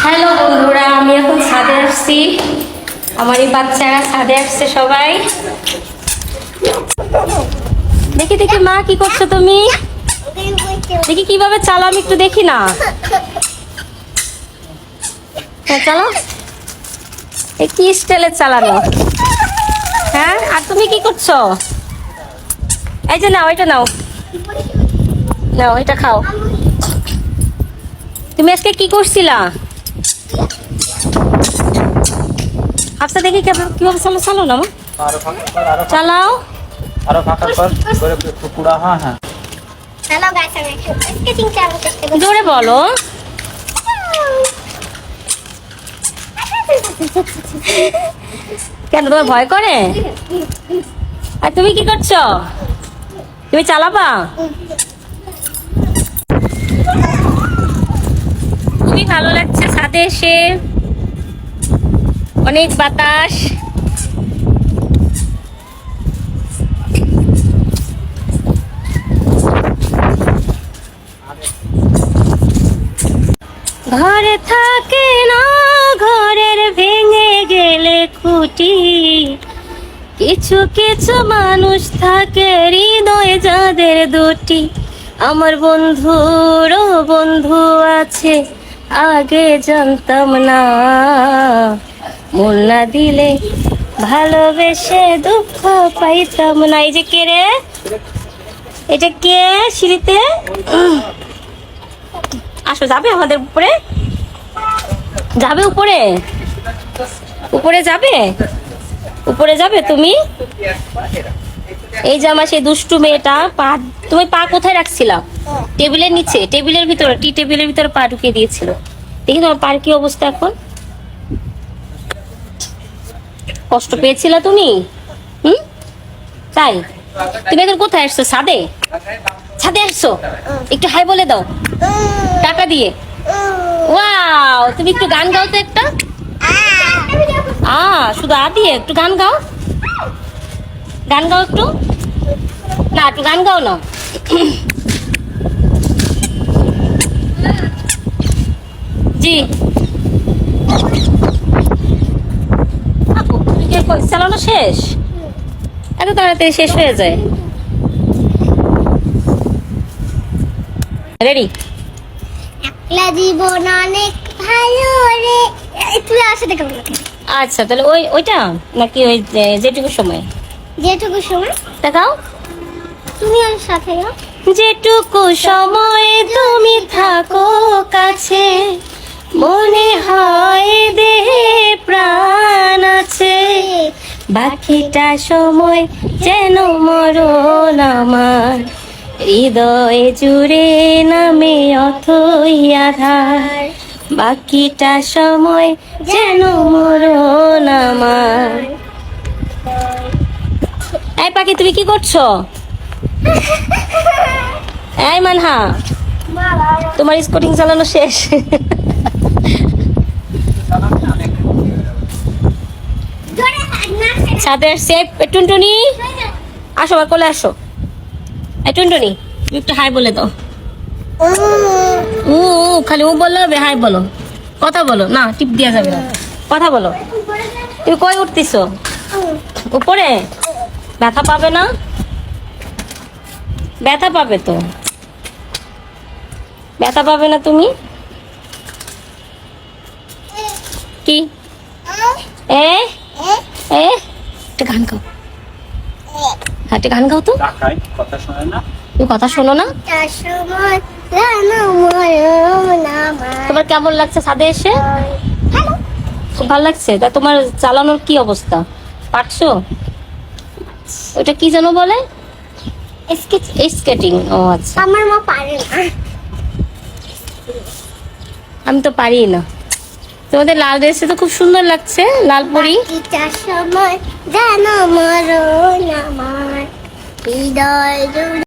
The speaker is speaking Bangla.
হ্যালো বন্ধুরা, আমি এখন ছাদে আসছি। আমার এই বাচ্চারা ছাদে আসছে সবাই। দেখি দেখি মা কি করছো তুমি? দেখি কিভাবে চালাও, আমি একটু দেখি না। হ্যাঁ চালাও, কি স্টাইলে চালানো। হ্যাঁ, আর তুমি কি করছো? এই যে নাও, এটা নাও, নাও এটা খাও। তুমি আজকে কি করছিলা? আচ্ছা দেখি কিভাবে চালো, চালো না মা, চালাও। আরো ফাঁকা কর করে পুরা। হ্যাঁ হ্যাঁ, হ্যালো গাইস, আমি স্কেচিং চালানোর চেষ্টা করছি। জোরে বলো। কেন, তোমার ভয় করে? আর তুমি কি করছো? তুমি চালাবা? খুবই ভালো লাগছে ছাদে এসে, অনেক বাতাস। ঘরে থাকে না ঘরের ভেঙে গেলে খুঁটি, কিছু কিছু মানুষ থাকে হৃদয়ে যাদের দুটি। আমার বন্ধুরও বন্ধু আছে, আগে জানতাম না। মন না দিলে ভালোবেসে দুঃখ পাইতাম না। এই যে কে রে, এটা কে সিঁড়িতে? আসো, যাবে আমাদের উপরে? যাবে উপরে? উপরে যাবে? উপরে যাবে তুমি? এই যে আমার সেই দুষ্টু মেয়েটা, পা তুমি পা কোথায় রাখছিলা? টেবিলের নিচে, টেবিলের ভিতরে, টি টেবিলের ভিতরে পা ঢুকিয়ে দিয়েছিল। দেখি তোমার পার কি অবস্থা এখন। কষ্ট পেয়েছিলা তুমি? তাই? তুমি এখন কোথায় আসছো? ছাদে? ছাদে আসছো? একটু হাই বলে দাও টাকা দিয়ে। ওয়াও, তুমি একটু গান গাও তো একটা। শুধু দিয়ে একটু গান গাও, গান গাও একটু। না, একটু গান গাও না। জি, চালানো শেষ? এত তাড়াতাড়ি শেষ হয়ে যায়? রেডি? একলা জীবন অনেক ভালো রে। তুই আসে দেখো। আচ্ছা, তাহলে ওইটা নাকি ওই যেটুকু সময়? যেটুকু সময় দেখাও। তুমি আমার সাথে যাও। যেটুকু সময় তুমি থাকো কাছে, মনে হয় দেহে প্রাণ আছে। বাকিটা সময় যেন মরণ আমার, হৃদয়ে জুড়ে নামে অথই আধার। বাকিটা সময় যেন মরণ আমার। এই পাখি, তুমি কি করছো? এই মানহা, তোমার স্কুটিং চালানো শেষ? ছাদে আসছে টুনটুনি, আসো আমার কোলে আসো। এই টুনটুনি, তুমি একটু হাই বলে দাও। খালি বললে হবে? হাই বলো, কথা বলো না, টিপ দিয়া যাবে না, কথা বলো। তুমি কই উঠতেছো? উপরে? ব্যথা পাবে না? ব্যথা পাবে তো, ব্যথা পাবে না তুমি? কি এ এ একটা গান গাও, একটা গান গাও তো। কথা শোনে না? তুমি কথা শোনো না? তোমার কেমন লাগছে ছাদে এসে? খুব ভালো লাগছে। তা তোমার চালানোর কি অবস্থা, পারছো? ওটা কি যেন বলে? স্কেটিং। ও আচ্ছা, আমার মা পারে না। আমি তো পারি না। তোমাদের লাল ড্রেসে তো খুব সুন্দর লাগছে, লাল পরি। বাকিটা সময় যেন মরণ আমার, হৃদয় জুড়ে